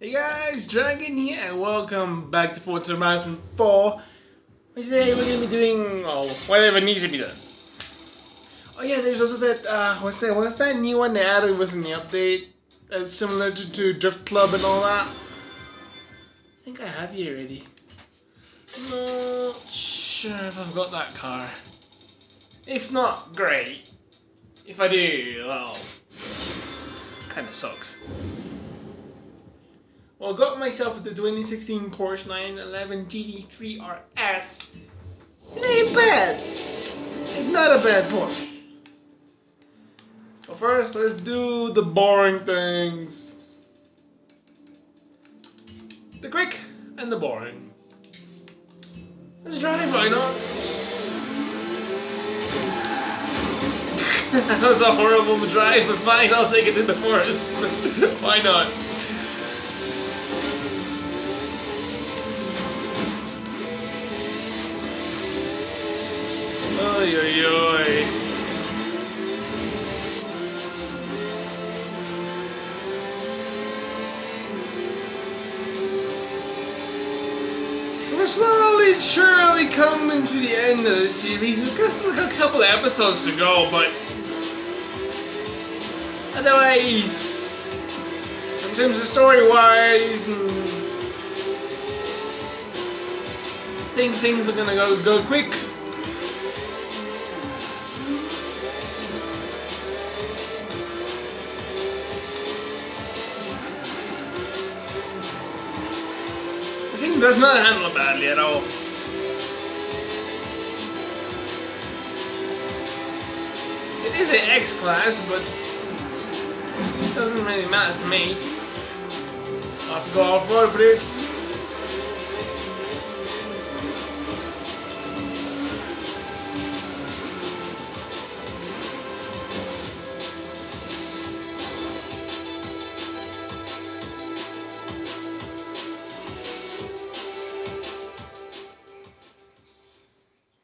Hey guys, Dragon here and welcome back to Forza Horizon 4. Today we're going to be doing, whatever needs to be done. Oh yeah, there's also that, what's that new one they added within the update? That's similar to Drift Club and all that. I think I have you already. Not sure if I've got that car. If not, great. If I do, well, kinda sucks. Well, I got myself the 2016 Porsche 911 GT3 RS. It ain't bad. It's not a bad Porsche. But first, let's do the boring things. The quick and the boring. Let's drive, why not? That was a horrible drive, but fine, I'll take it in the forest. Why not? Oy, oy, oy. So we're slowly and surely coming to the end of the series. We've got still a couple of episodes to go, but otherwise, in terms of story-wise, I think things are gonna go quick. The thing does not handle badly at all. It is an X-Class, but it doesn't really matter to me. I'll have to go off-road for this.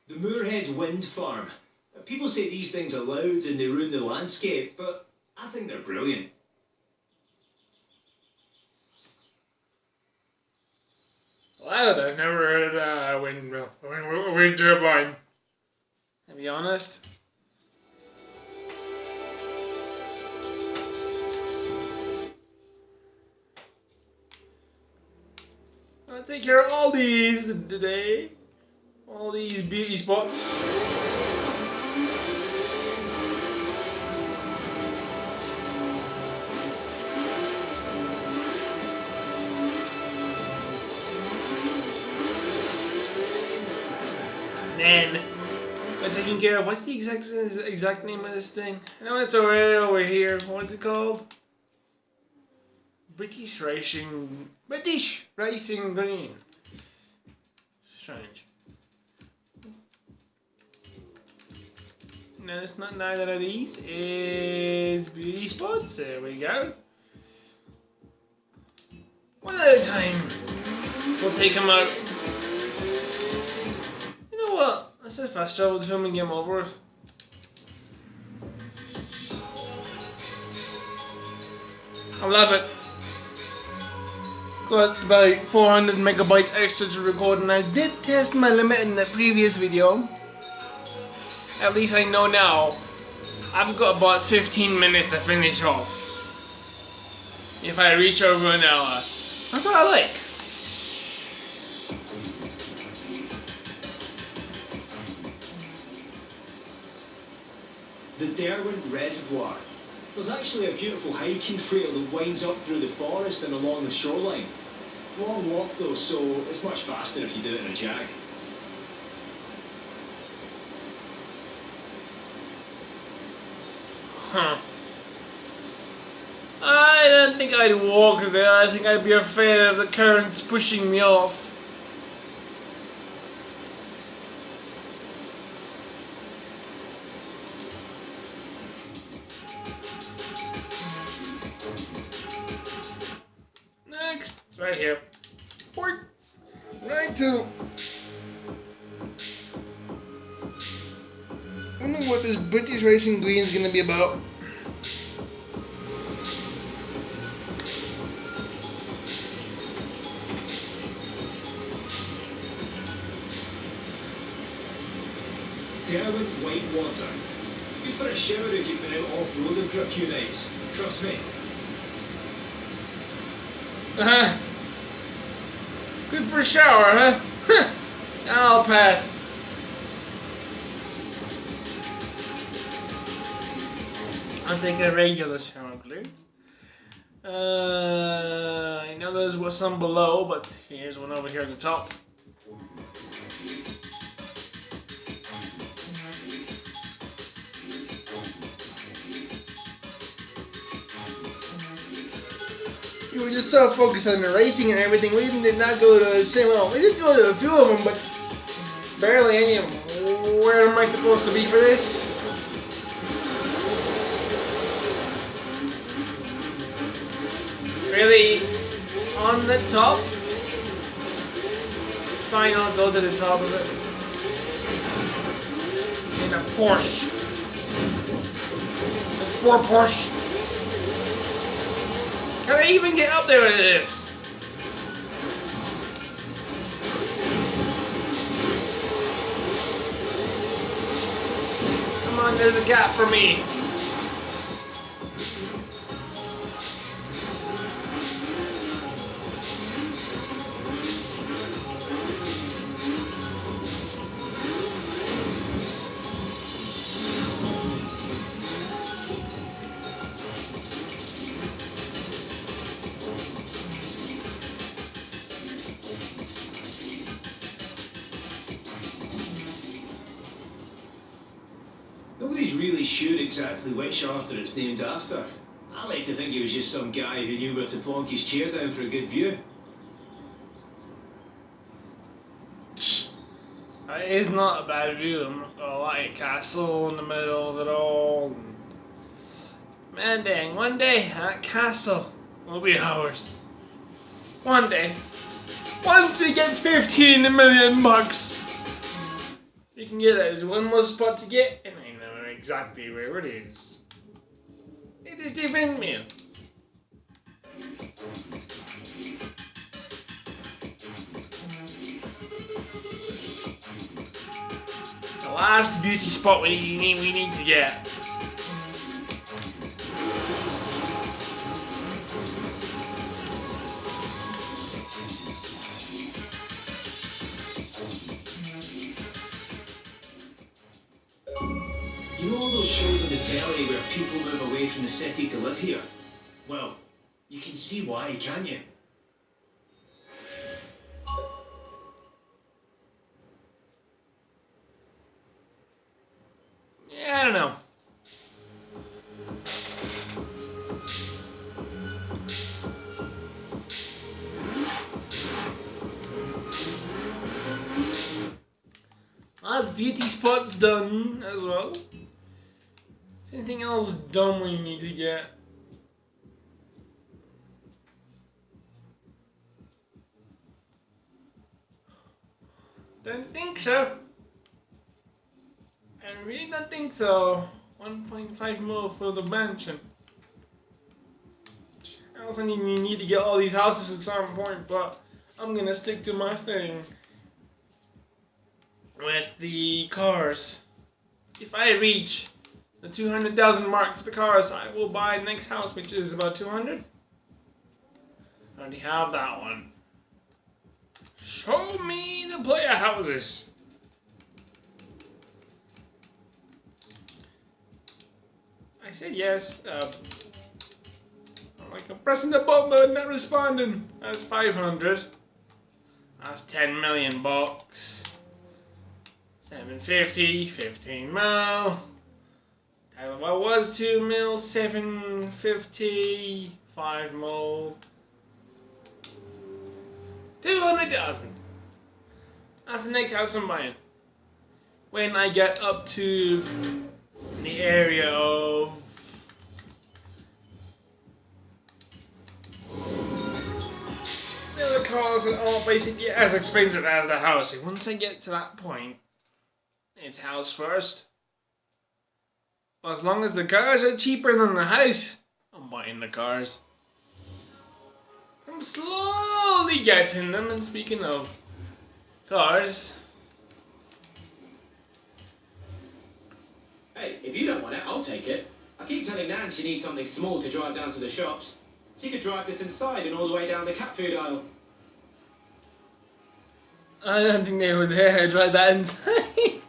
The Moorhead Wind Farm. People say these things are loud and they ruin the landscape, but I think they're brilliant. Loud? I've never heard a wind turbine. To be honest. I'll take care of all these today. All these beauty spots. Then we're taking care of, what's the exact name of this thing? I know it's over here. What's it called? British Racing Green. Strange. No, it's not neither of these. It's beauty spots. There we go. One at a time. We'll take them out. You know what? Let's just fast travel this film and get them over with. I love it. Got about 400 megabytes extra to record, and I did test my limit in the previous video. At least I know now. I've got about 15 minutes to finish off. If I reach over an hour. That's what I like. The Derwent Reservoir. There's actually a beautiful hiking trail that winds up through the forest and along the shoreline. Long walk though, so it's much faster if you do it in a Jag. Huh. I don't think I'd walk there. I think I'd be afraid of the currents pushing me off. Next, it's right here. Right to. I wonder what this British Racing Green is going to be about. Derwent Whitewater. Good for a shower if you've been out off-roading for a few nights. Trust me. Good for a shower, huh? I'll pass. I'll take a regular shower, please. I know there's some below, but here's one over here at the top. We were just so focused on the racing and everything. We did not go to the same. Well, we did go to a few of them, but barely any of them. Where am I supposed to be for this? Really? On the top? Fine, I'll go to the top of it. In a Porsche. This poor Porsche. Can I even get up there with this? Come on, there's a gap for me. Nobody's really sure exactly which Arthur it's named after. I like to think he was just some guy who knew where to plonk his chair down for a good view. It is not a bad view. I'm not gonna lie. A castle in the middle of it all. Man dang, one day that castle will be ours. One day. Once we get 15 million bucks. You can get it. There's one more spot to get, and I know exactly where it is. It is the windmill. The last beauty spot we need to get. You know all those shows on the telly where people move away from the city to live here? Well, you can see why, can't you? Yeah, I don't know. Last beauty spot's done as well. Anything else dumb we need to get? Don't think so. I really don't think so. 1.5 mil for the mansion. I also need to get all these houses at some point, but I'm gonna stick to my thing with the cars. If I reach the 200,000 mark for the cars, I will buy the next house, which is about 200. I already have that one. Show me the player houses. I said yes. I'm pressing the button, not responding. That's 500. That's 10 million bucks. 750, 15 mil. What was 2 mil, 750, 5 mil. 200,000. That's the next house I'm buying. When I get up to the area of the other cars that are basically as expensive as the house. And once I get to that point, it's house first. But as long as the cars are cheaper than the house, I'm buying the cars. I'm slowly getting them, and speaking of cars, Hey, if you don't want it, I'll take it. I keep telling Nan she needs something small to drive down to the shops. She could drive this inside and all the way down the cat food aisle. I don't think they would dare drive that inside.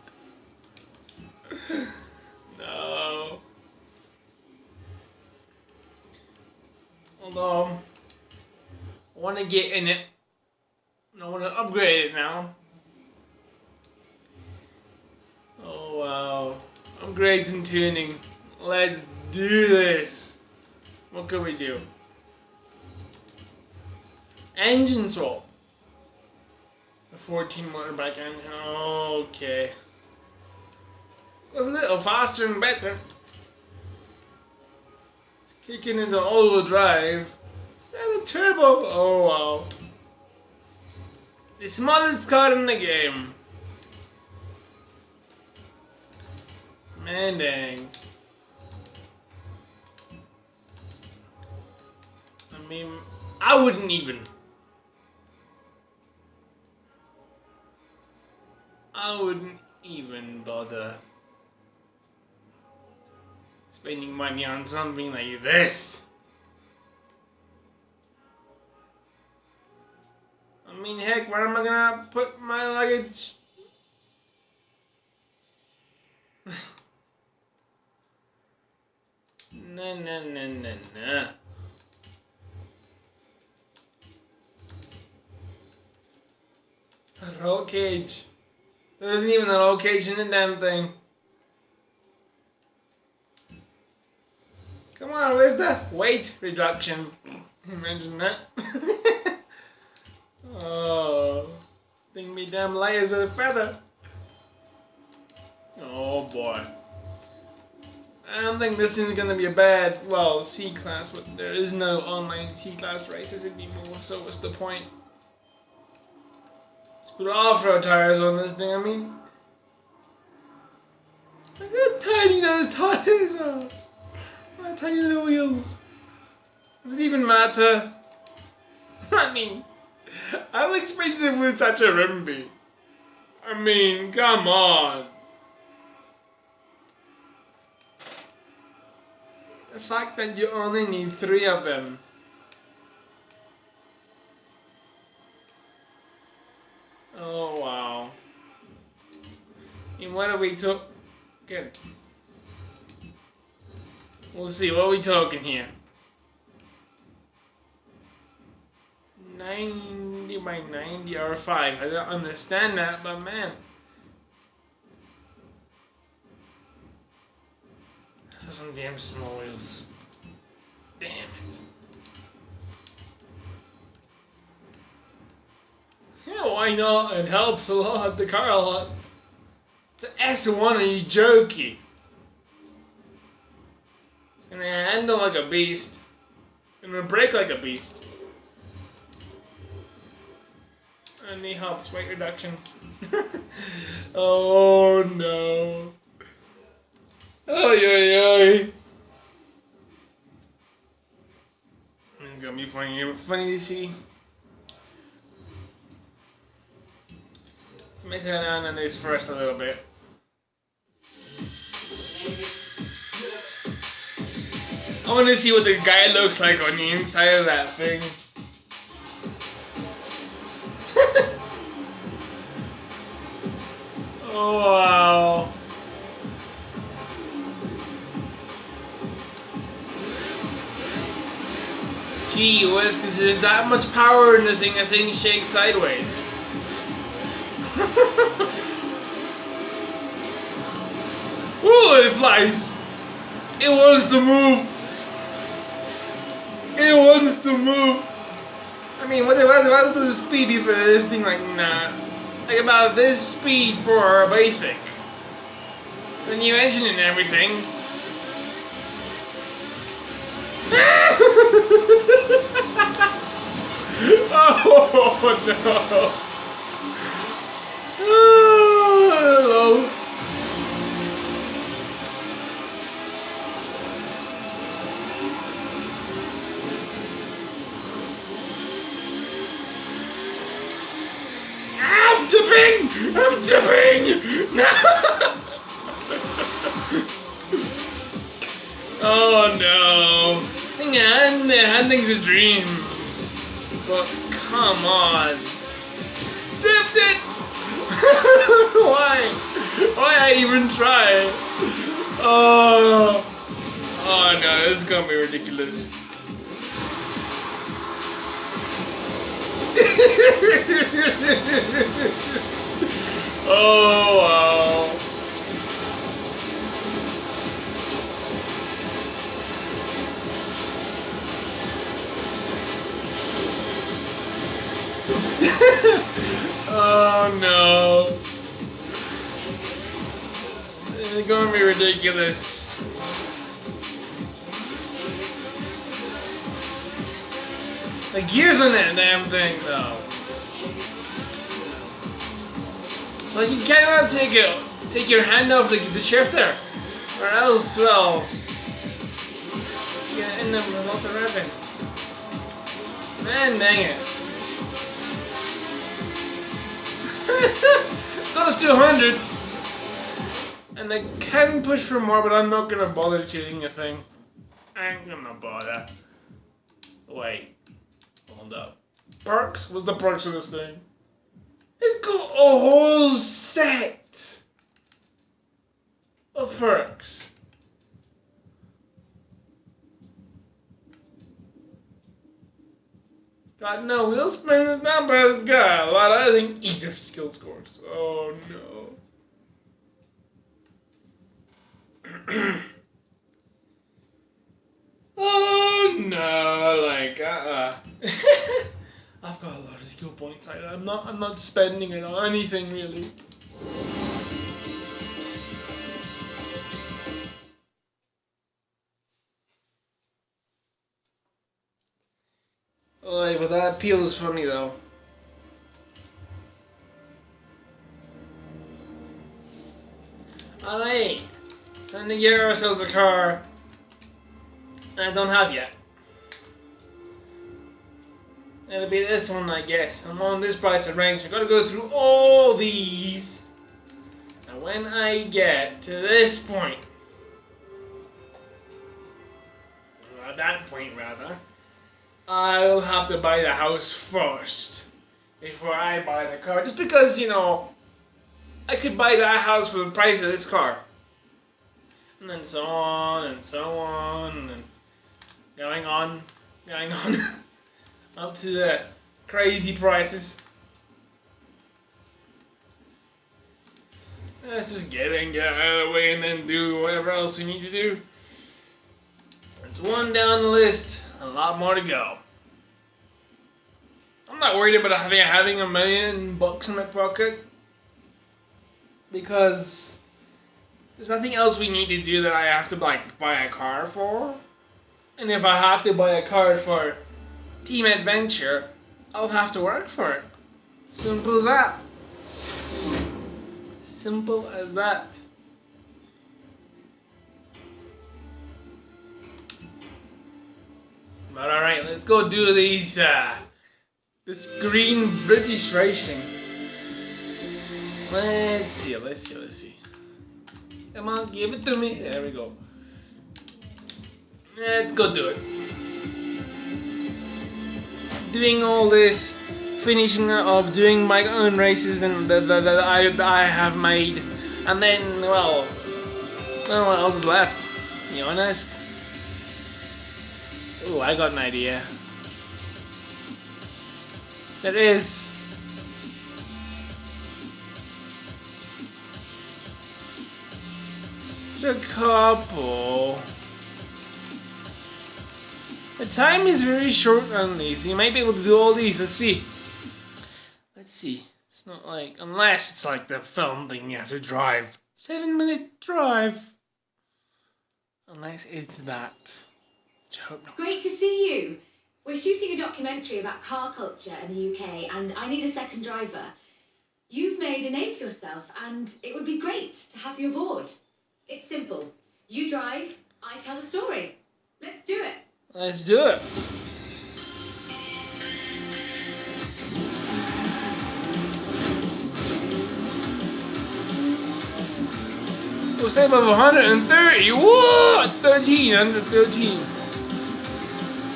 No. Although, I want to get in it. I want to upgrade it now. Oh wow. Upgrades and tuning. Let's do this. What could we do? Engine swap. A 14 motorbike engine. Okay. Goes a little faster and better. It's kicking into all-wheel drive. And a turbo. Oh wow. The smallest car in the game. Man dang. I mean, I wouldn't even. I wouldn't even bother spending money on something like this. I mean, heck, where am I gonna put my luggage? Nah. A roll cage. There isn't even a roll cage in the damn thing. Come on, where's the weight reduction? Imagine that. Oh, thing be damn light as a feather. Oh boy. I don't think this thing's gonna be a bad, well, C-class, but there is no online C-class races anymore, so what's the point? Let's put off-road tires on this thing, I mean. Look how tiny those tires are! My tiny little wheels. Does it even matter? I mean, how expensive would such a rim be? I mean, come on. The fact that you only need 3 of them. Oh wow. And what are we talking? Good. We'll see, what are we talking here? 90 by 90 or 5. I don't understand that, but man. Some damn small wheels. Damn it. Yeah, why not? It helps a lot, the car a lot. It's an S1, are you joking? It's gonna handle like a beast. It's gonna brake like a beast. And it helps weight reduction. Oh no. Oh yeah. It's gonna be funny to see. Let's mess around on this first a little bit. I want to see what the guy looks like on the inside of that thing. Oh wow. Gee whiz, because there's that much power in the thing shakes sideways. Ooh, it flies. It wants to move. It wants to move. I mean, what does the speed be for this thing? Like, nah. Like about this speed for a basic. The new engine and everything. Oh no! Hello. I'm tipping! No! Oh no. Yeah, the ending's a dream. But come on. Drift it! Why? Why I even try? Oh. Oh no, this is gonna be ridiculous. Oh wow. Oh no. It's gonna be ridiculous. The gears on that damn thing though. Like you cannot take your hand off the shifter, or else, well, you're gonna end up with lots of revving. Man, dang it. Goes to 100, and I can push for more, but I'm not gonna bother cheating a thing. I ain't gonna bother. Wait, hold up. Perks? What's the perks of this thing? It's got a whole set of perks. Got no wheel spin, it's not bad, it's got a lot of other things. Eat different skill scores. Oh no. Oh no, like I've got a lot of skill points. I'm not spending it on anything really. Oh, but that appeal is funny though. Alright, time to get ourselves a car I don't have yet. It'll be this one, I guess. I'm on this price of range. I gotta go through all these. And when I get to this point, or at that point rather, I'll have to buy the house first before I buy the car. Just because, you know, I could buy that house for the price of this car. And then so on and so on and going on up to the crazy prices. Let's just get out of the way and then do whatever else we need to do. It's one down the list, a lot more to go. I'm not worried about having $1 million in my pocket because there's nothing else we need to do that I have to like buy a car for. And if I have to buy a car for Team Adventure, I'll have to work for it. Simple as that. Simple as that. But alright, let's go do these, this green British racing. Let's see. Come on, give it to me. There we go. Let's go do it. Doing all this, finishing of doing my own races and that I have made, and then, well, I don't know what else is left, to be honest. Ooh, I got an idea. There is. Just a couple. The time is very short on these. You might be able to do all these. Let's see. It's not like, unless it's like the film thing you have to drive. 7-minute drive. Unless it's that. Which I hope not. Great to see you. We're shooting a documentary about car culture in the UK and I need a second driver. You've made a name for yourself and it would be great to have you aboard. It's simple. You drive, I tell the story. Let's do it. Let's do it. stay above 130. What? 13 under 13.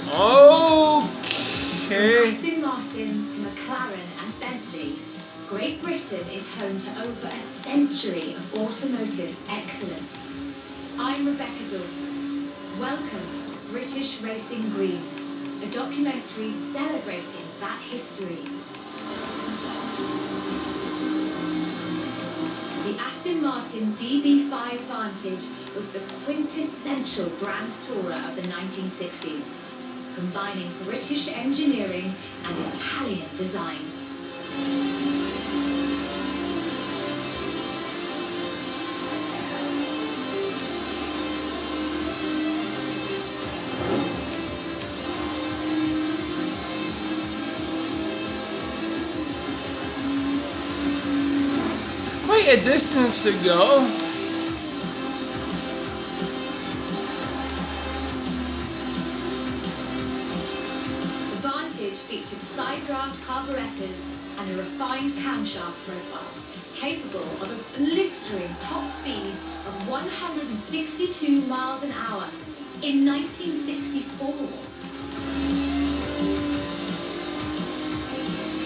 Okay. From Aston Martin to McLaren and Bentley, Great Britain is home to over a century of automotive excellence. I'm Rebecca Dawson. Welcome to British Racing Green, a documentary celebrating that history. The Aston Martin DB5 Vantage was the quintessential Grand Tourer of the 1960s, combining British engineering and Italian design. Quite a distance to go. The Vantage featured side-draft carburetors and a refined camshaft profile, capable of a blistering top speed of 162 miles an hour in 1964.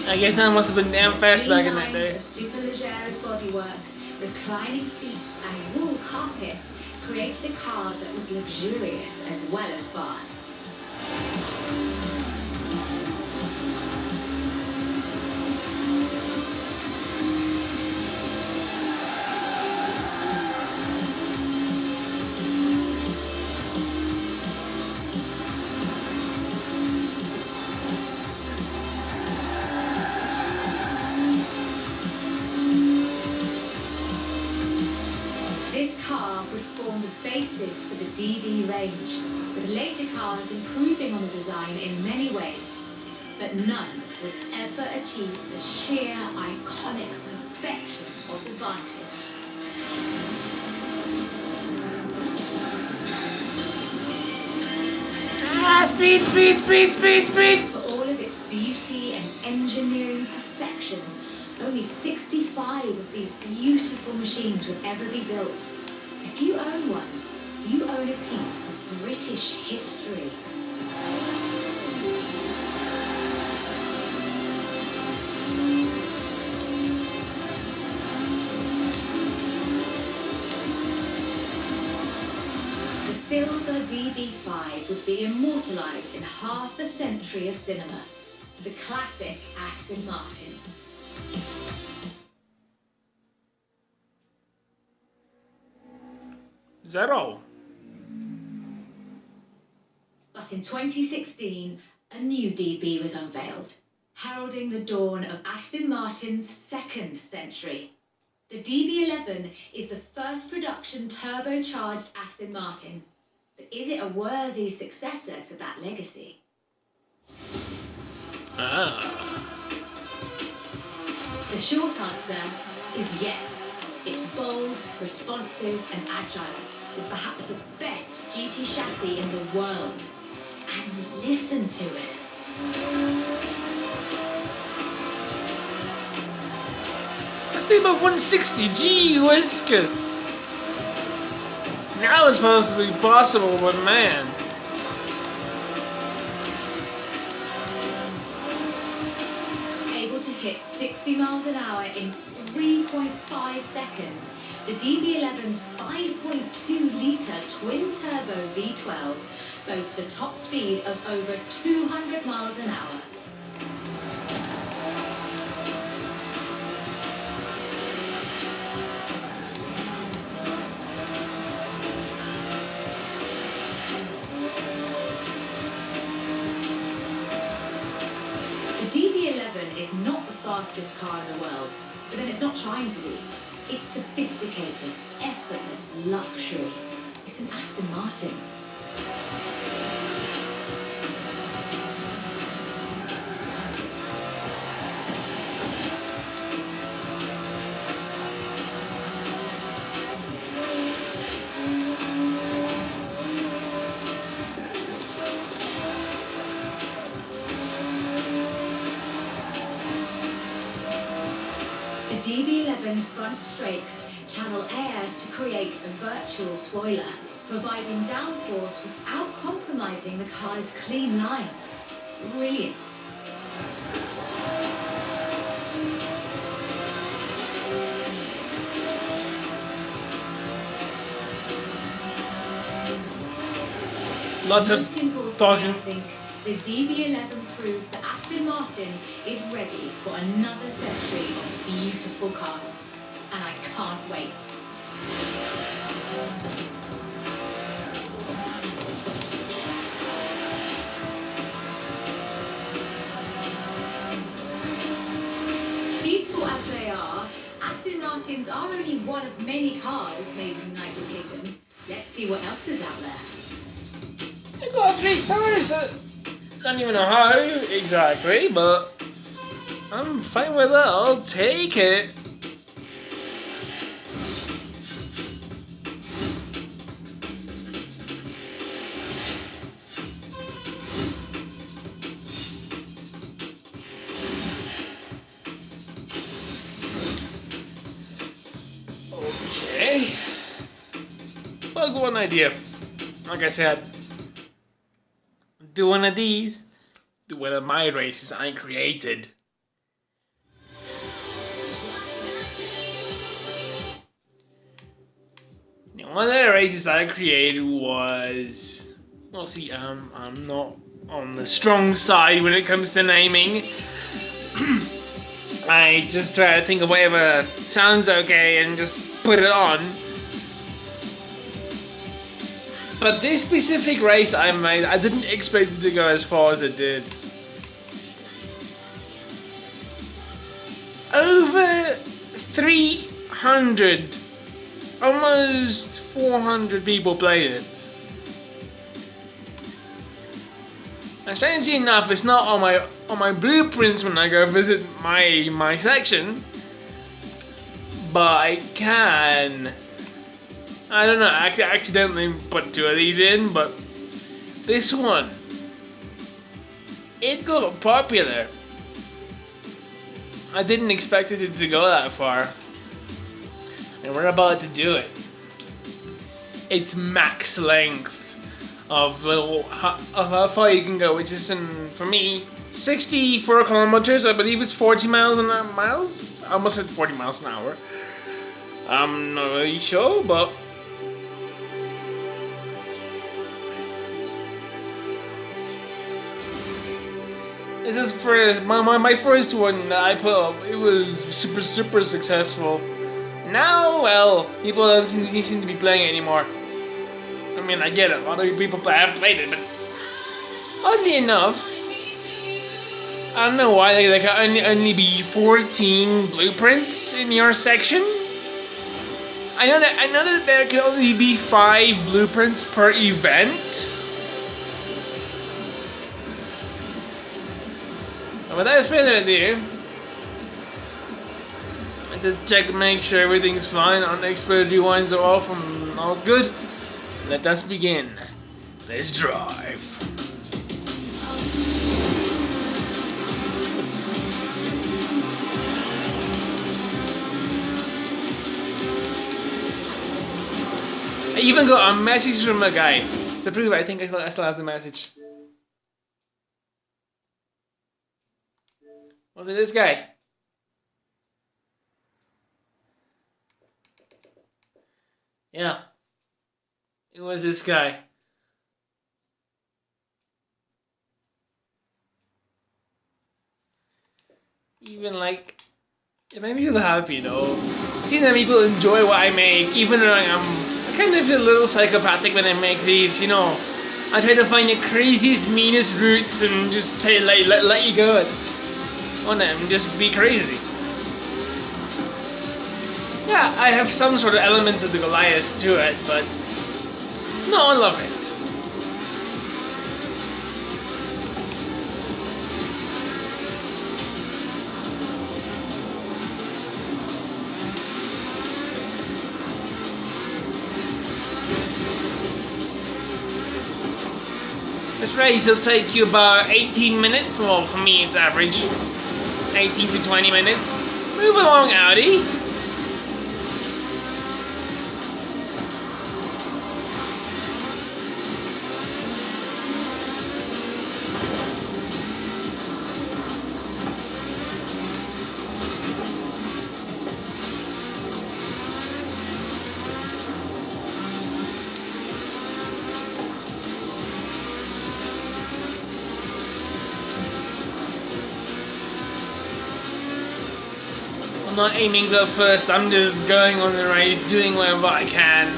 I guess that must have been damn fast back in that Three day. lines of Superleggera's bodywork, reclining seats and wool carpets created a car that was luxurious as well as fast. This car would form the basis for the DB range, with later cars improving on the design in many ways, but none would ever achieve the sheer iconic perfection of the Vantage. Ah, speed, speed, speed, speed, speed. For all of its beauty and engineering perfection, only 65 of these beautiful machines would ever be built. If you own one, you own a piece of British history. The silver DB5 would be immortalised in half a century of cinema. The classic Aston Martin. Is that all? But in 2016, a new DB was unveiled, heralding the dawn of Aston Martin's second century. The DB11 is the first production turbocharged Aston Martin. But is it a worthy successor to that legacy? Ah. The short answer is yes. It's bold, responsive and agile. It's perhaps the best GT chassis in the world. And listen to it. Let's stay above 160. Gee whiskers. Now it's supposed to be possible, but man. Able to hit 60 miles an hour in 3.5 seconds, the DB11's 5.2-litre twin-turbo V12 boasts a top speed of over 200 miles an hour. The DB11 is not the fastest car in the world, but then it's not trying to be. It's sophisticated, effortless luxury. It's an Aston Martin. The DB11's front strakes channel air to create a virtual spoiler, providing downforce without compromising the car's clean lines. Brilliant. Lots of Most importantly, talking. I think the DB11 proves that Aston Martin is ready for another century of beautiful cars. And I can't wait. Beautiful as they are, Aston Martins are only one of many cars made in the United Kingdom. Let's see what else is out there. I got 3 stars. Don't even know how exactly, but I'm fine with that. I'll take it. Okay. Well, good one idea. Like I said, do one of these. Do one of my races I created. Now, one of the races I created was... Well, see, I'm not on the strong side when it comes to naming. I just try to think of whatever sounds okay and just put it on. But this specific race I made, I didn't expect it to go as far as it did. Over 300, almost 400 people played it. And strangely enough, it's not on my blueprints when I go visit my section, but I can. I don't know, I accidentally put 2 of these in, but this one, it got popular. I didn't expect it to go that far. And we're about to do it. It's max length of how far you can go, which is, for me, 64 kilometers. I believe it's 40 miles an hour. I almost said 40 miles an hour. I'm not really sure, but... This is first, my first one that I put up. It was super successful. Now, well, people don't seem to be playing it anymore. I mean, I get it. A lot of people have played it, but oddly enough, I don't know why there can only be 14 blueprints in your section. I know that there can only be 5 blueprints per event. Without further ado, I just make sure everything's fine. Unexploded rewinds are off and all's good. Let us begin. Let's drive. I even got a message from a guy to prove it. I think I still have the message. Was it this guy? Yeah. It was this guy. Even like, it made me feel happy, you know. Seeing that people enjoy what I make, even though I kind of feel a little psychopathic when I make these, you know. I try to find the craziest, meanest routes and just let you go on them, just be crazy. Yeah, I have some sort of elements of the Goliath to it, but no, I love it. This race will take you about 18 minutes. Well, for me, it's average. 18 to 20 minutes. Move along, Audi. I'm not aiming to go first, I'm just going on the race, doing whatever I can.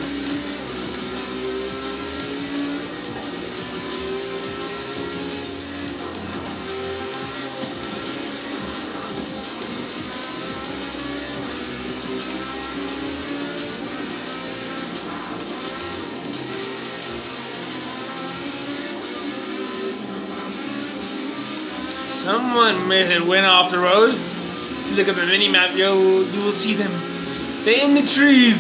Someone went off the road. If you look at the mini map, you will see them. They're in the trees.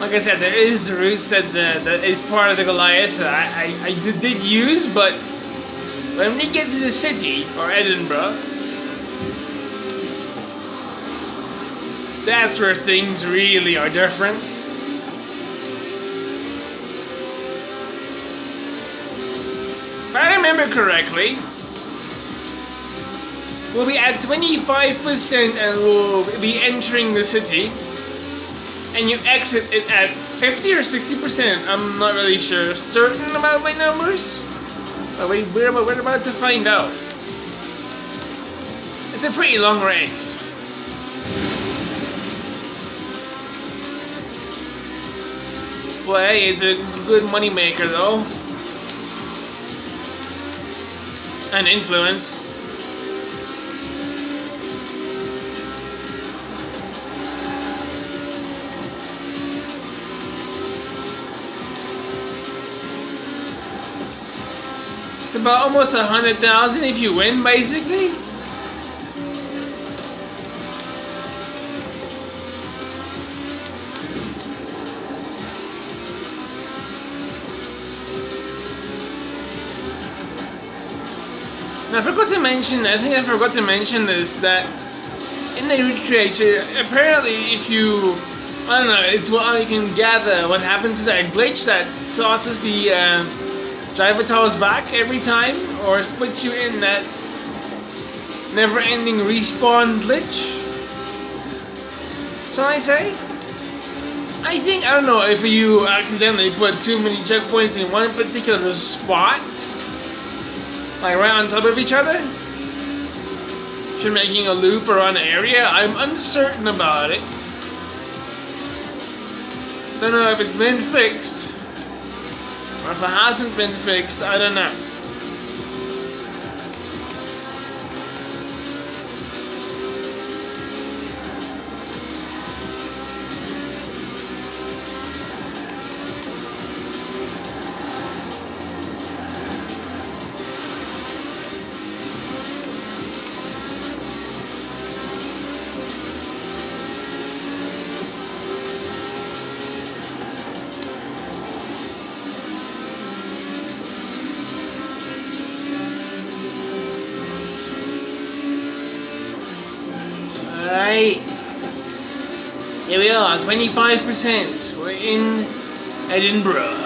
Like I said, there is routes that is part of the Goliath that I did use, but when we get to the city or Edinburgh, that's where things really are different. If I remember correctly, we'll be at 25% and we'll be entering the city, and you exit it at 50 or 60%. I'm not really certain about my numbers. But we're about to find out. It's a pretty long race. Well, hey, it's a good money maker though. And influence. It's about almost 100,000 if you win, basically. I forgot to mention, I think I forgot to mention this, that in the Route Creator, apparently if you, I don't know, it's what you can gather, what happens to that glitch that tosses the driver towers back every time, or puts you in that never-ending respawn glitch. So I say, I think, I don't know, if you accidentally put too many checkpoints in one particular spot, like right on top of each other, if you're making a loop around an area, I'm uncertain about it. Don't know if it's been fixed, or if it hasn't been fixed, I don't know. Alright, here we are, 25%. We're in Edinburgh.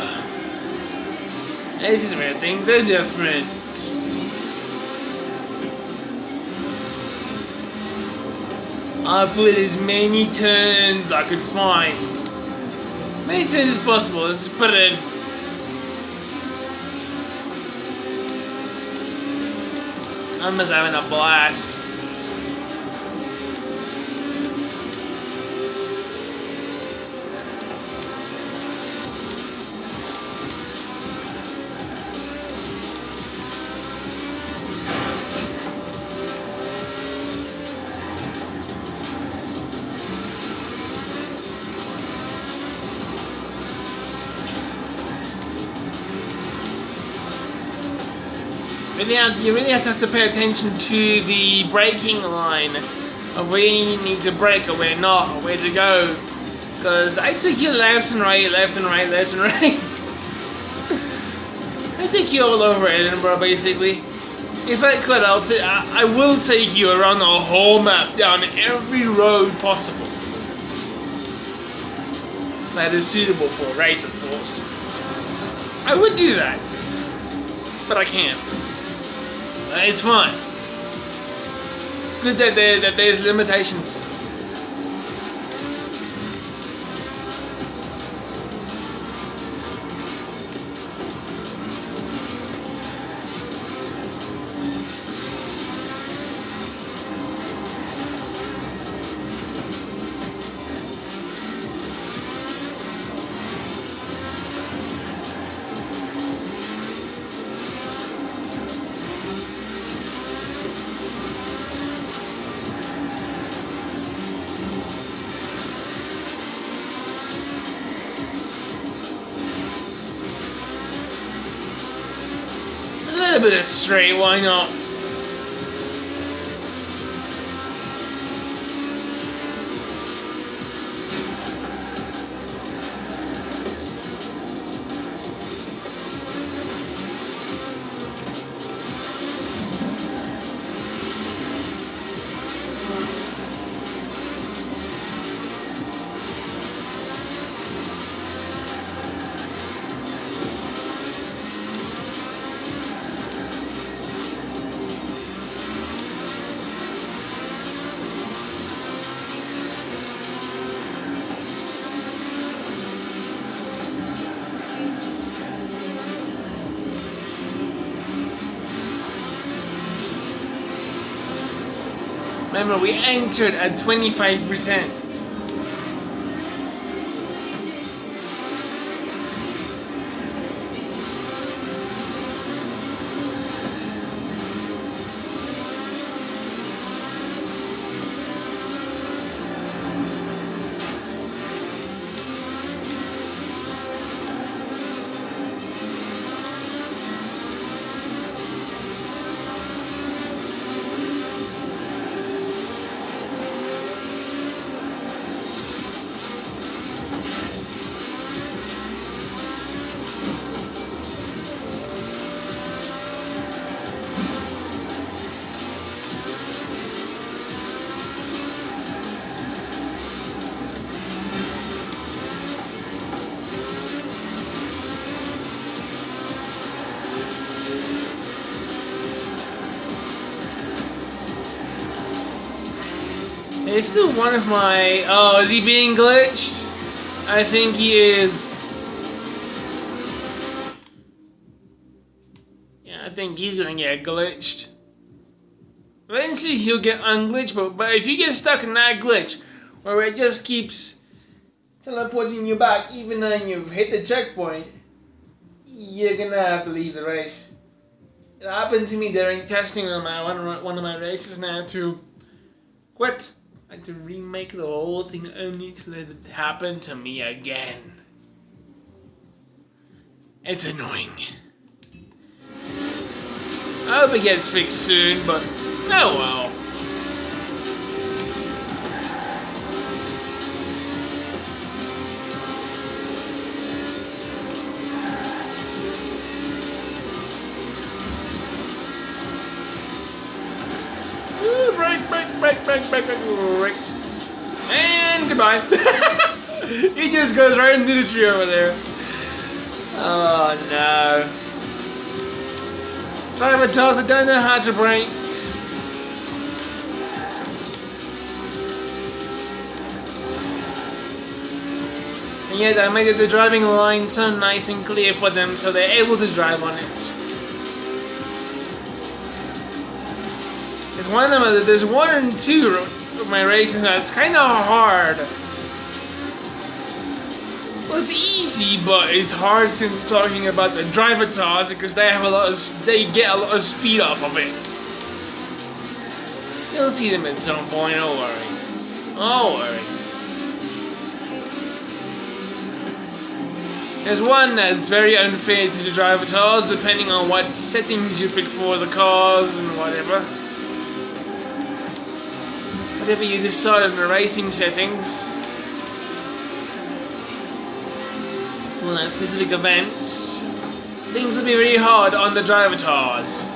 This is where things are different. I'll put as many turns I could find. Many turns as possible, just put it in. I'm just having a blast. You really have to pay attention to the braking line of where you need to brake or where not, or where to go. Because I took you left and right, left and right, left and right. I took you all over Edinburgh, basically. If I could, I will take you around the whole map, down every road possible that is suitable for a race, of course. I would do that, but I can't. It's fine. It's good that there's limitations. A little bit of straight, why not? Remember, we entered at 25%. It's still one of my... Oh, is he being glitched? I think he is. Yeah, I think he's gonna get glitched. Eventually he'll get unglitched, but if you get stuck in that glitch, where it just keeps teleporting you back even though you've hit the checkpoint, you're gonna have to leave the race. It happened to me during testing on one of my races now to quit. I had to remake the whole thing only to let it happen to me again. It's annoying. I hope it gets fixed soon, but oh well. Break. And goodbye. He just goes right into the tree over there. Oh no. Driver tells it don't know how to brake. And yet I made the driving line so nice and clear for them so they're able to drive on it. There's one and two of my races now. It's kind of hard. Well, it's easy, but it's hard talking about the driver tars because they get a lot of speed off of it. You'll see them at some point. Don't worry. Don't worry. There's one that's very unfair to the driver tars, depending on what settings you pick for the cars and whatever. Whatever you decide on the racing settings for that specific event, things will be very hard on the driver tars.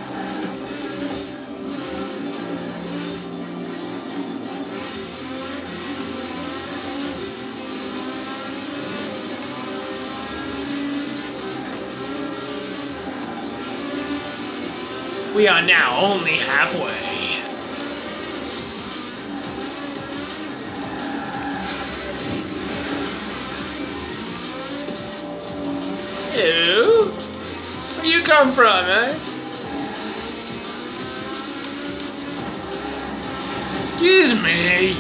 We are now only halfway. Hello? Where you come from, eh? Excuse me.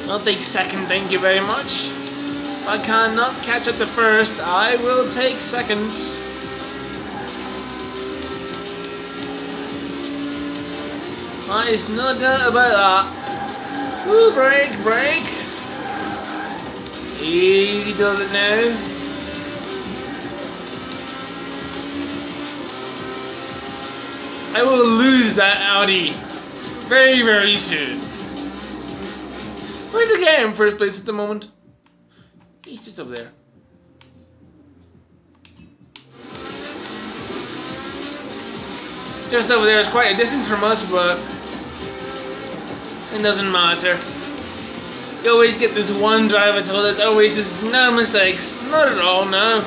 I'll take second, thank you very much. If I cannot catch up to first, I will take second. There's no doubt about that. Ooh, brake. Easy does it now. I will lose that Audi very, very soon. Where's the guy in first place at the moment? He's just over there. Just over there is quite a distance from us, but it doesn't matter. You always get this one driver tool that's always just no mistakes. Not at all, no.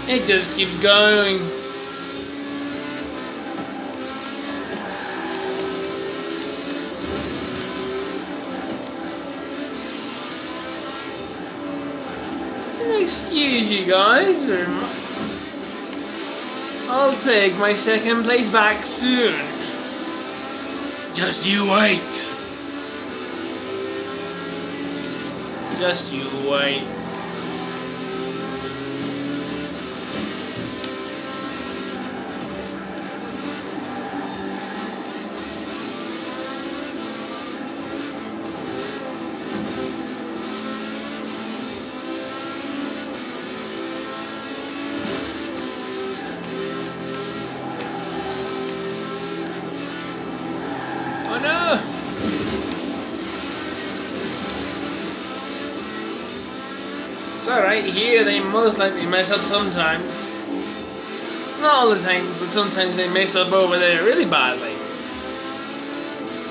It just keeps going. Excuse you guys. I'll take my second place back soon. Just you wait. Just you wait. Oh no! It's alright, here they most likely mess up sometimes. Not all the time, but sometimes they mess up over there really badly.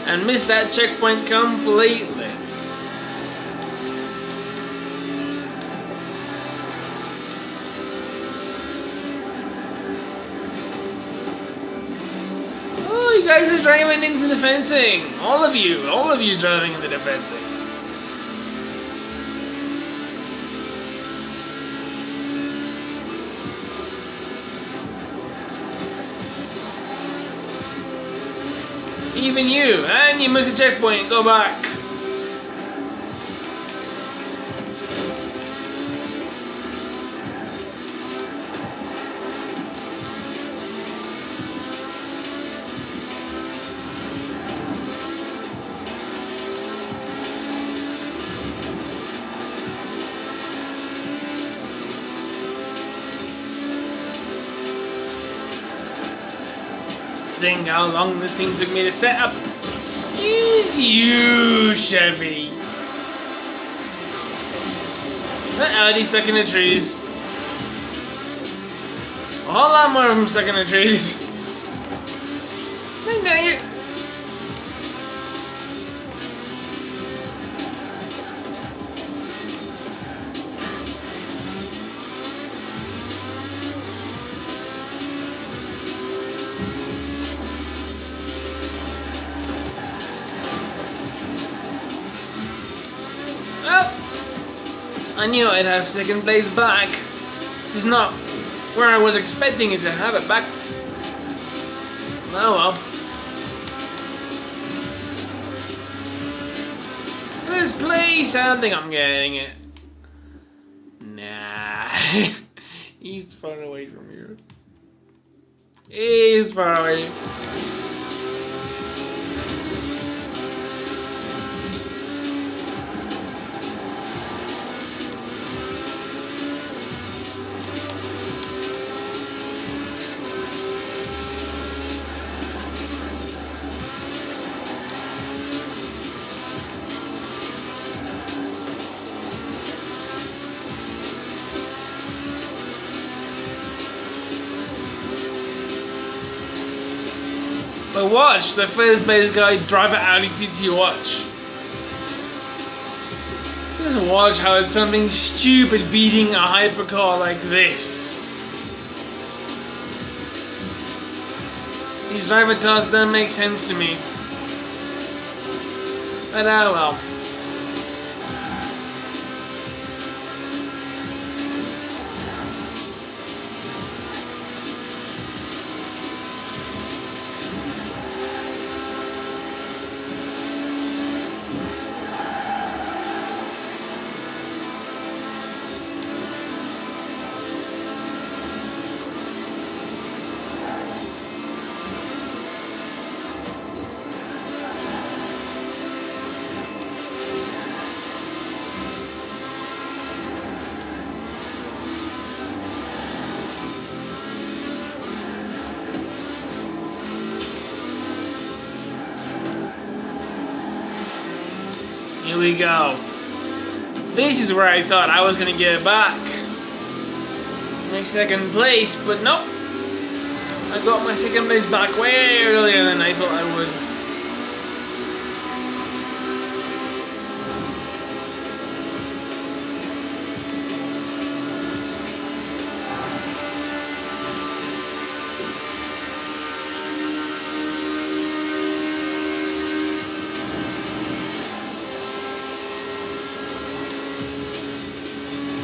And miss that checkpoint completely. Oh, you guys are driving into the fencing. All of you driving into the fencing. Even you, and you miss a checkpoint, go back. Think how long this thing took me to set up. Excuse you, Chevy. That Audi's stuck in the trees. A whole lot more of them stuck in the trees. Dang it. I knew I'd have second place back. Just not where I was expecting it to have it back. Oh well. First place, I don't think I'm getting it. Nah. He's far away from here. He's far away. But watch the first base guy drive it out into you watch. Just watch how it's something stupid beating a hypercar like this. These driver tasks don't make sense to me. But oh well. Here we go. This is where I thought I was gonna get back. My second place, but nope. I got my second place back way earlier than I thought I would.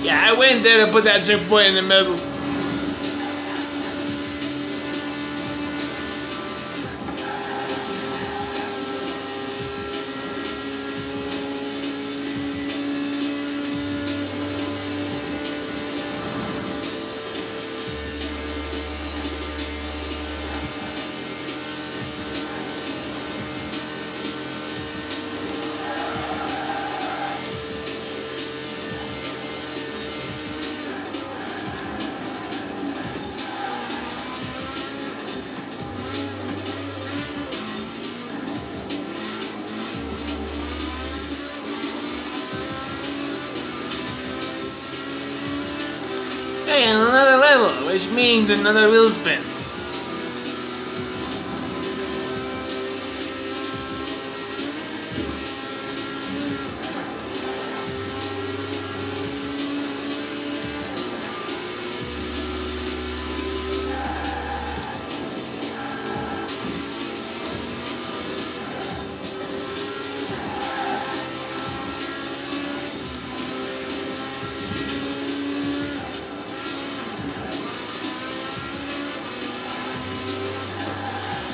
Yeah, I went there to put that checkpoint in the middle. Hey, and another level, which means another wheel spin.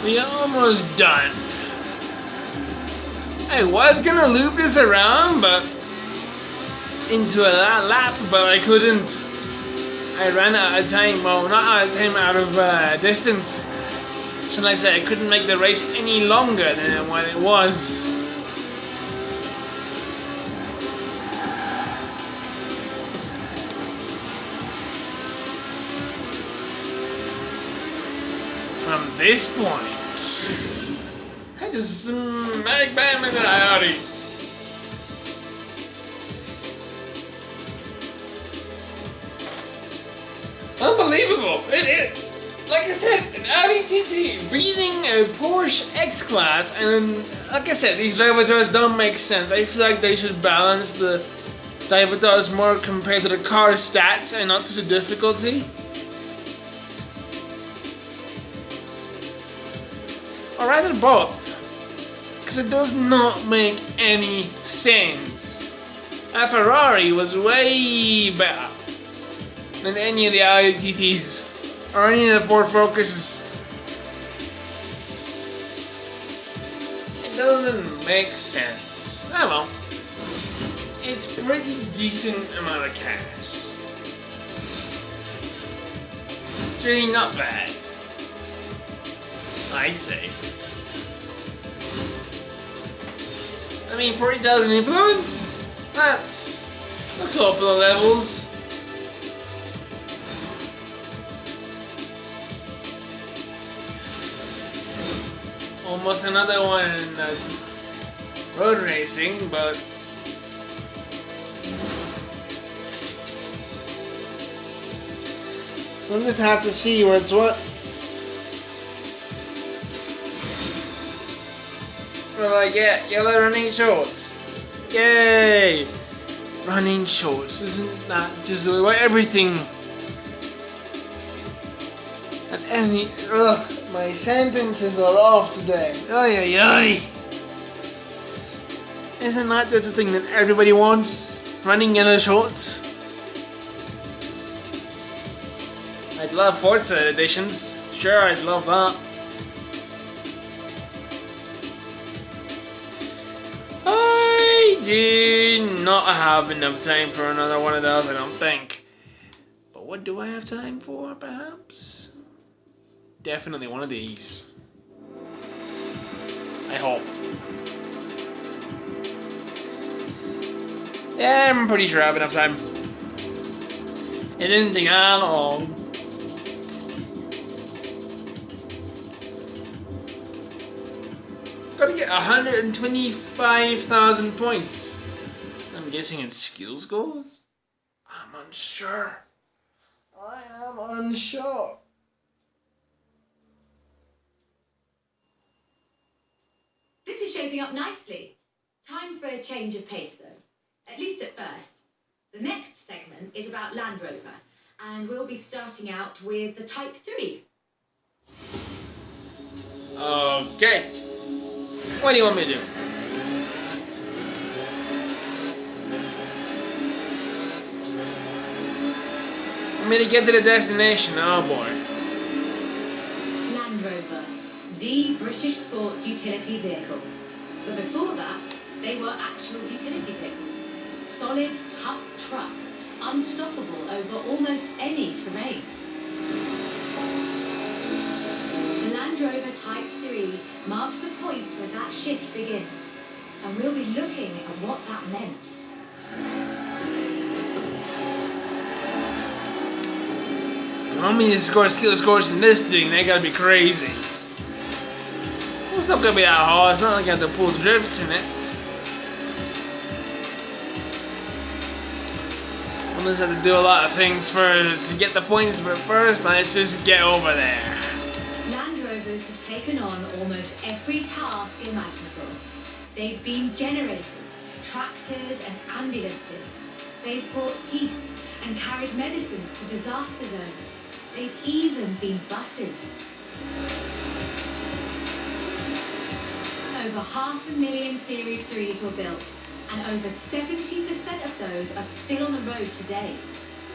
We almost done. I was gonna loop this around, but into a lap, but I couldn't. I ran out of time. Well, not out of time, out of distance. So like I said, I couldn't make the race any longer than what it was. From this point, I just smack bam into the Audi. Unbelievable! Like I said, an Audi TT beating a Porsche X-Class, and like I said, these drivators don't make sense. I feel like they should balance the drivators more compared to the car stats and not to the difficulty. Or rather both, because it does not make any sense. A Ferrari was way better than any of the Audi TTs or any of the Ford Focuses. It doesn't make sense. Oh well, it's pretty decent amount of cash. It's really not bad, I'd say. I mean, 40,000 influence? That's a couple of levels. Almost another one in road racing, but we'll just have to see what's what. What do I get? Yellow running shorts. Yay! Running shorts. Isn't that just the way everything... And any... Ugh, my sentences are off today. Ay, ay, ay. Isn't that just the thing that everybody wants? Running yellow shorts? I'd love Forza editions. Sure, I'd love that. I do not have enough time for another one of those, I don't think. But what do I have time for, perhaps? Definitely one of these. I hope. Yeah, I'm pretty sure I have enough time. Anything at all. Gotta get 125,000 points. I'm guessing it's skill scores? I'm unsure. I am unsure. This is shaping up nicely. Time for a change of pace, though. At least at first. The next segment is about Land Rover, and we'll be starting out with the Type 3. Okay. What do you want me to do? Want me to get to the destination? Oh boy. Land Rover, the British sports utility vehicle. But before that, they were actual utility vehicles. Solid, tough trucks, unstoppable over almost any terrain. The Land Rover Type 3 marks the point where that shift begins, and we'll be looking at what that meant. I mean, to score skill scores in this thing, they gotta be crazy. Well, it's not gonna be that hard, it's not like I have to pull drifts in it. We'll just have to do a lot of things to get the points, but first, let's just get over there. Land Rovers have taken on almost every task imaginable. They've been generators, tractors and ambulances. They've brought peace and carried medicines to disaster zones. They've even been buses. Over 500,000 Series 3s were built, and over 70% of those are still on the road today.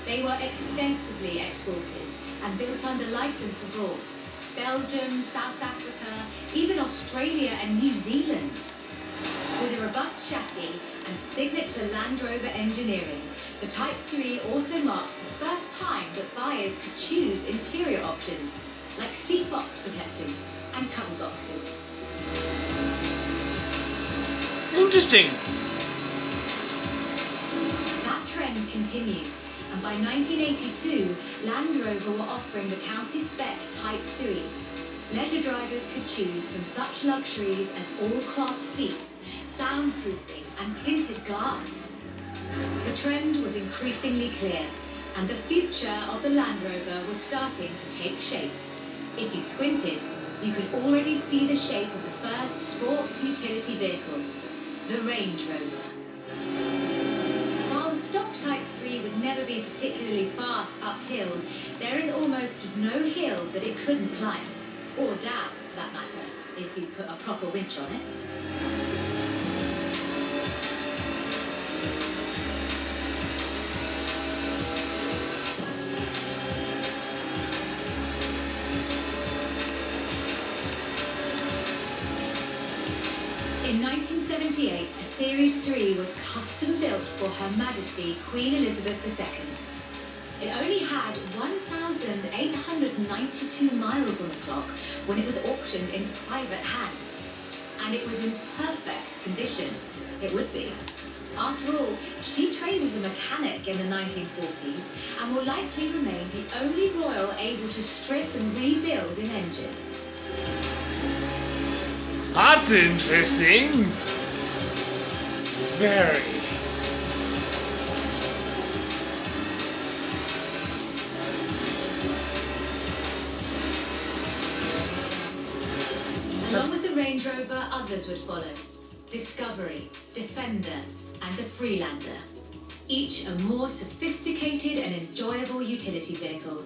They were extensively exported and built under license abroad. Belgium, South Africa, even Australia and New Zealand. With a robust chassis and signature Land Rover engineering, the Type 3 also marked the first time that buyers could choose interior options, like seat box protectors and cover boxes. Interesting. That trend continued, and by 1982, Land Rover were offering the county spec Type 3. Leisure drivers could choose from such luxuries as all-cloth seats, soundproofing and tinted glass. The trend was increasingly clear, and the future of the Land Rover was starting to take shape. If you squinted, you could already see the shape of the first sports utility vehicle, the Range Rover. While the stock Type 3 would never be particularly fast uphill, there is almost no hill that it couldn't climb, or down for that matter, if you put a proper winch on it. In 1978, a Series 3 was custom built for Her Majesty Queen Elizabeth II. It only had 1,892 miles on the clock when it was auctioned into private hands. And it was in perfect condition. It would be. After all, she trained as a mechanic in the 1940s and will likely remain the only royal able to strip and rebuild an engine. That's interesting. Very. Along with the Range Rover, others would follow. Discovery, Defender, and the Freelander. Each a more sophisticated and enjoyable utility vehicle.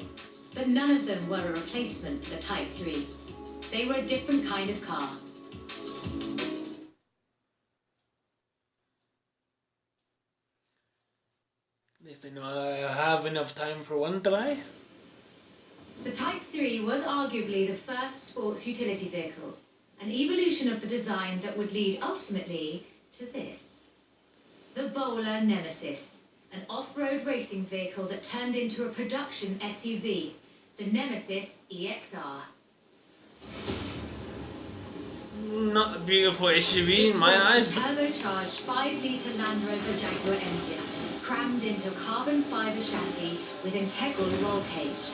But none of them were a replacement for the Type 3. They were a different kind of car. At least I know I have enough time for one try. The Type 3 was arguably the first sports utility vehicle, an evolution of the design that would lead ultimately to this. The Bowler Nemesis, an off-road racing vehicle that turned into a production SUV, the Nemesis EXR. Not a beautiful SUV in my eyes, This but was a turbocharged 5-litre Land Rover Jaguar engine, crammed into a carbon fibre chassis with integral roll cage.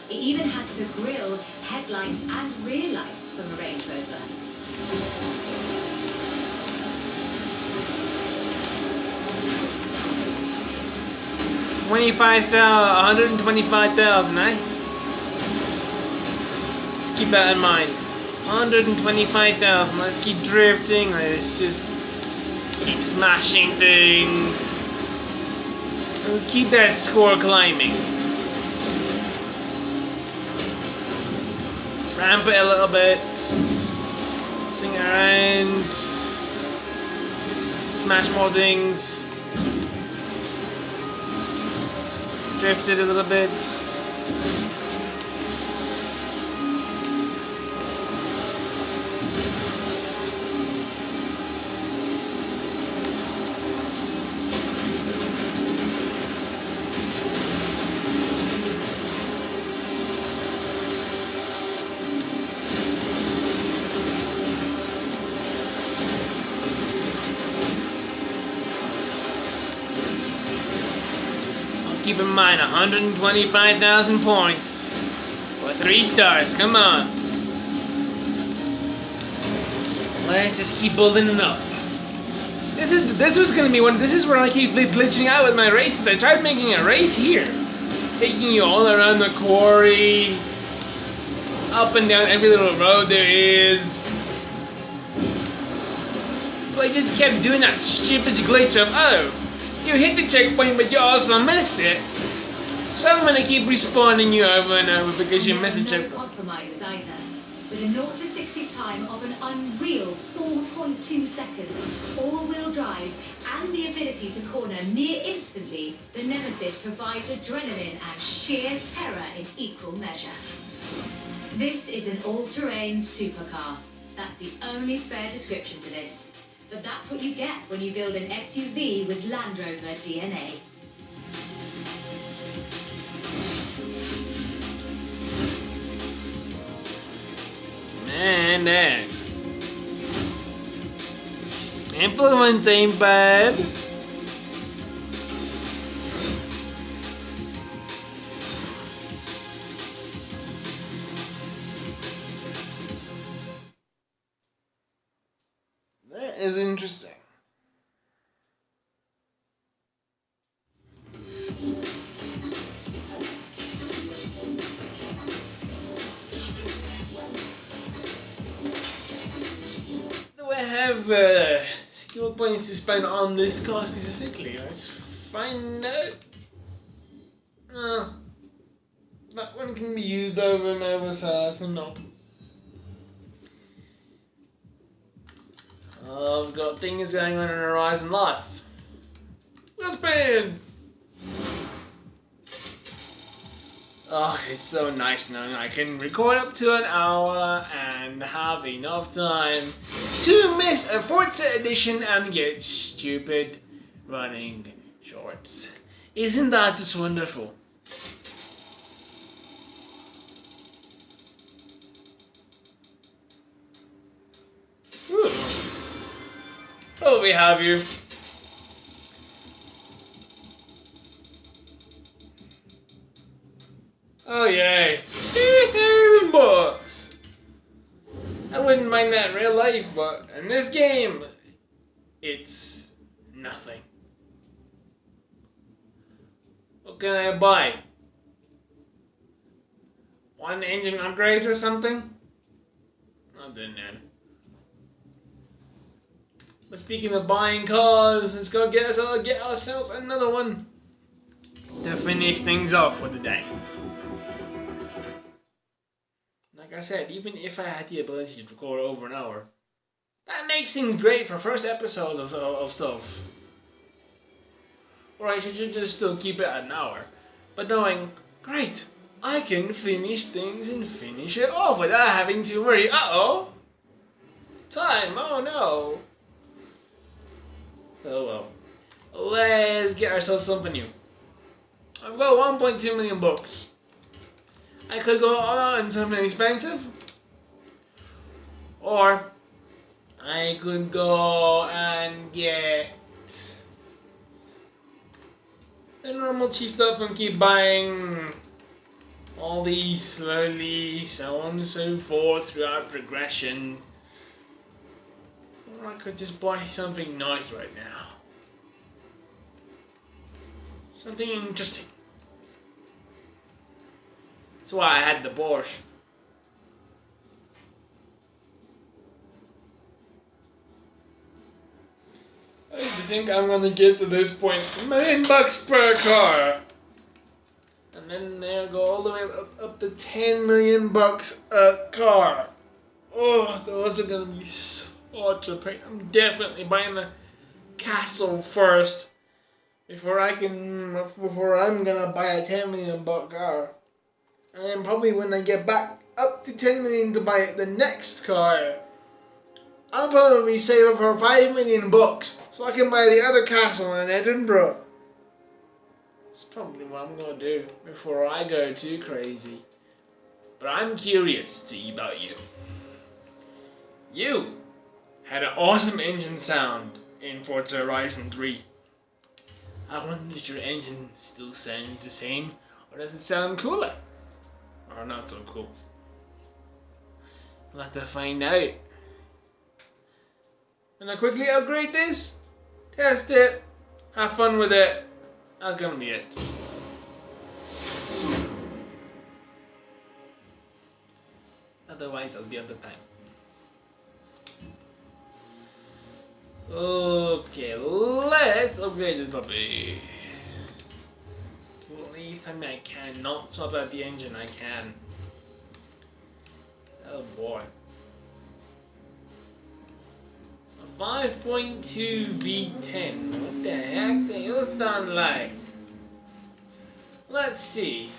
It even has the grille, headlights and rear lights from a Range Rover. 125,000, eh? Let's keep that in mind. 125,000. Let's keep drifting. Let's just keep smashing things. Let's keep that score climbing. Let's ramp it a little bit. Swing it around. Smash more things. Drift it a little bit. Keep in mind, 125,000 points for 3 stars. Come on. Let's just keep building it up. This was gonna be one. This is where I keep glitching out with my races. I tried making a race here, taking you all around the quarry, up and down every little road there is. But I just kept doing that stupid glitch of, oh, you hit the checkpoint, but you also missed it. So I'm gonna keep respawning you over and over because you missed the checkpoint. No compromises either. With a 0 to 60 time of an unreal 4.2 seconds, all-wheel drive, and the ability to corner near instantly, the Nemesis provides adrenaline and sheer terror in equal measure. This is an all-terrain supercar. That's the only fair description for this. But that's what you get when you build an SUV with Land Rover DNA. Man, that influence ain't bad. That is interesting. Do I have skill points to spend on this car specifically? Let's find out. That one can be used over and over, so I think no. I've got things going on in Horizon Life. Wheel spins! Oh, it's so nice knowing I can record up to an hour and have enough time to miss a Forza edition and get stupid running shorts. Isn't that just wonderful? Ooh. Oh, we have you. Oh yay. 2,000 bucks. I wouldn't mind that in real life, but in this game, it's nothing. What can I buy? One engine upgrade or something? I don't know. But speaking of buying cars, let's go get ourselves another one to finish things off for the day. Like I said, even if I had the ability to record over an hour, that makes things great for first episodes of stuff. Or I should just still keep it at an hour. But knowing, great, I can finish things and finish it off without having to worry, uh-oh, time, oh no. Oh well. Let's get ourselves something new. I've got 1.2 million bucks. I could go all out on something expensive, or I could go and get the normal cheap stuff and keep buying all these slowly, so on and so forth throughout progression. Or I could just buy something nice right now. Something interesting. That's why I had the Porsche. I think I'm gonna get to this point. $1 million per car. And then there go all the way up to $10 million a car. Oh, those are gonna be such a pain. I'm definitely buying the castle first before I'm gonna buy a $10 million car. And then probably when I get back up to 10 million to buy the next car, I'll probably save up for $5 million so I can buy the other castle in Edinburgh. That's probably what I'm gonna do before I go too crazy. But I'm curious to see about you. You had an awesome engine sound in Forza Horizon 3. I wonder if your engine still sounds the same, or does it sound cooler? Or not so cool? We'll have to find out. And I quickly upgrade this, test it, have fun with it. That's gonna be it. Otherwise, I'll be on the time. Okay, let's upgrade this puppy. At least I can not swap out the engine. I can. Oh boy. A 5.2 V10. What the heck do you sound like? Let's see.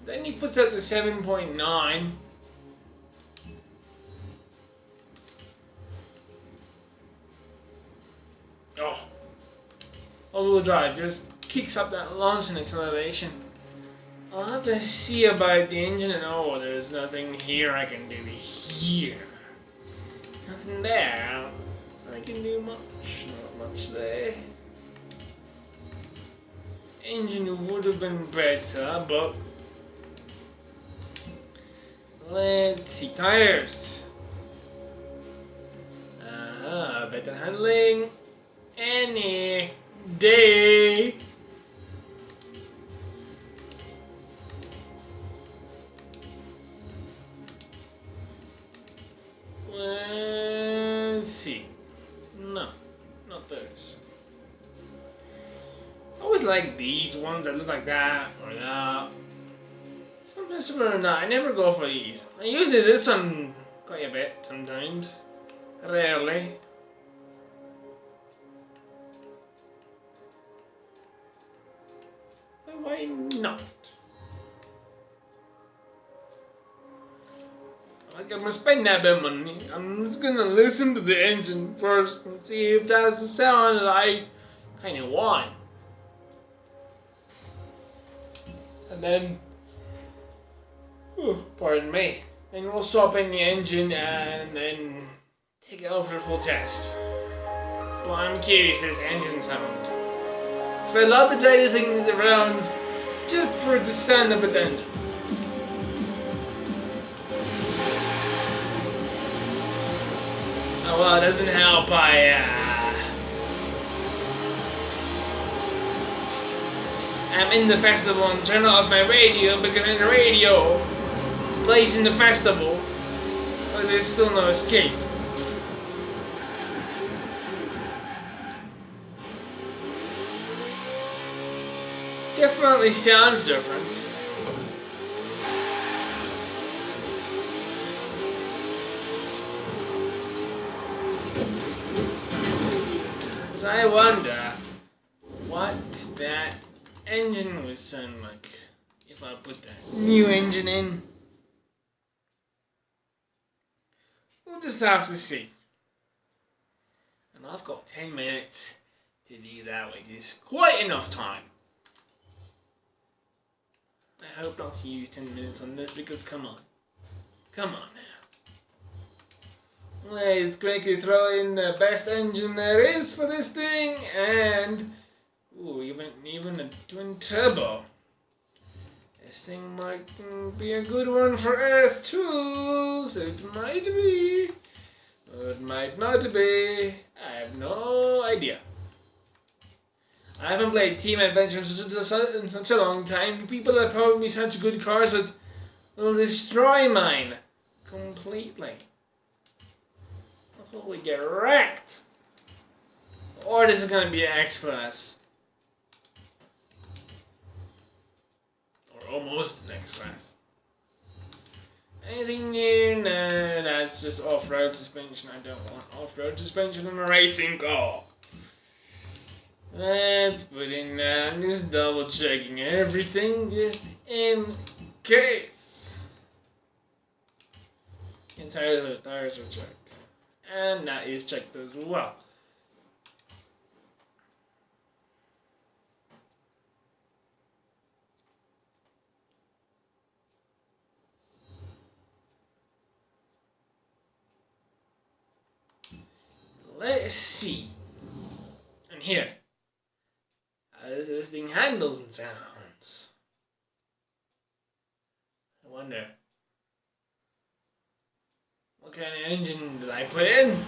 Then he puts out the 7.9. Oh. All-wheel drive just kicks up that launch and acceleration. I'll have to see about the engine and oh, there's nothing here I can do here. Nothing there. I can do much. Not much there. Engine would have been better, but let's see. Tires. Better handling. Any day. Let's see. No, not those. I always like these ones that look like that or that. Sometimes similar or not. I never go for these. I usually this one quite a bit sometimes. Rarely. But why not? Like I'm gonna spend that bit of money. I'm just gonna listen to the engine first and see if that's the sound that I kind of want. And then, pardon me. Then we'll swap in the engine and then take it out for a full test. Well, I'm curious this engine sound. Because I love the drive this thing around just for the sound of its engine. Oh, well, it doesn't help. I'm in the festival and turn off my radio because the radio plays in the festival, so there's still no escape. Definitely sounds different. So I wonder what that engine would sound like if I put that new engine in. We'll just have to see. And I've got 10 minutes to do that, which is quite enough time. I hope not to use 10 minutes on this because come on. Come on now. Let's quickly throw in the best engine there is for this thing and even a twin turbo. This thing might be a good one for S2, so it might be, or it might not be. I have no idea. I haven't played Team Adventure in such a long time. People have probably such good cars that will destroy mine completely. I'll probably get wrecked. Or this is gonna be an X-Class. Or almost an X-Class. Anything new? No, that's just off-road suspension. I don't want off-road suspension on a racing car. Let's put in that. I'm just double checking everything just in case. And tires are checked. And that is checked as well. Let's see. And here. How this thing handles and sounds. I wonder. What kind of engine did I put in?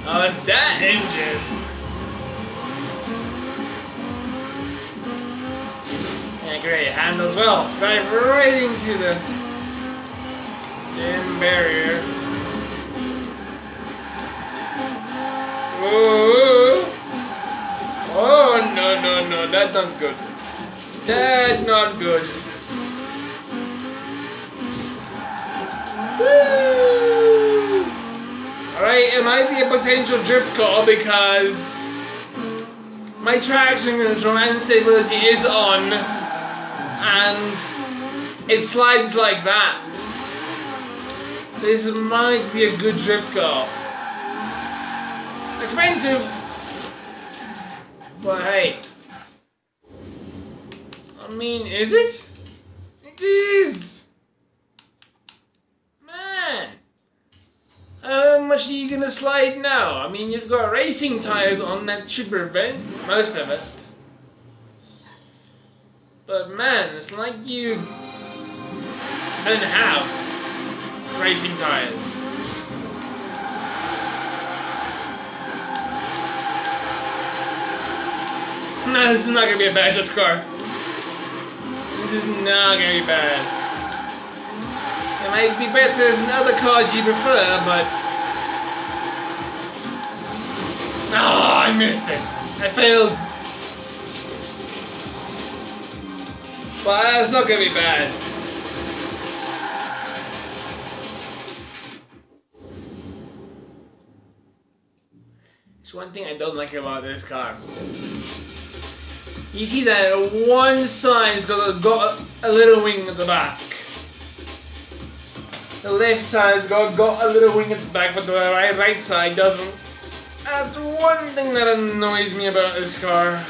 Oh, it's that engine. Yeah, great. It handles well. Drive right into the damn barrier. Oh, oh no, that's not good. That's not good. Woo! Alright, it might be a potential drift call because my traction control and stability is on and it slides like that. This might be a good drift call. Expensive, but hey, I mean, is it? It is, man. How much are you gonna slide now? I mean, you've got racing tires on that should prevent most of it, but man, it's like you don't have racing tires. No, this is not gonna be a bad drift car. This is not gonna be bad. It might be better than other cars you prefer, but... Oh, I missed it. I failed. But it's not gonna be bad. There's one thing I don't like about this car. You see that one side's got a little wing at the back. The left side's got a little wing at the back, but the right side doesn't. That's one thing that annoys me about this car.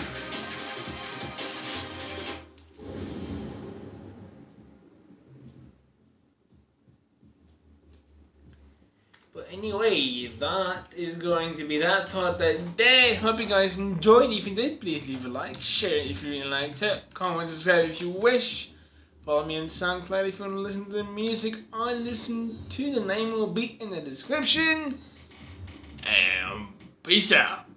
But anyway, that is going to be that for that day. Hope you guys enjoyed. If you did, please leave a like, share it if you really liked it, comment, subscribe if you wish. Follow me on SoundCloud if you want to listen to the music I listen to. The name will be in the description. And peace out.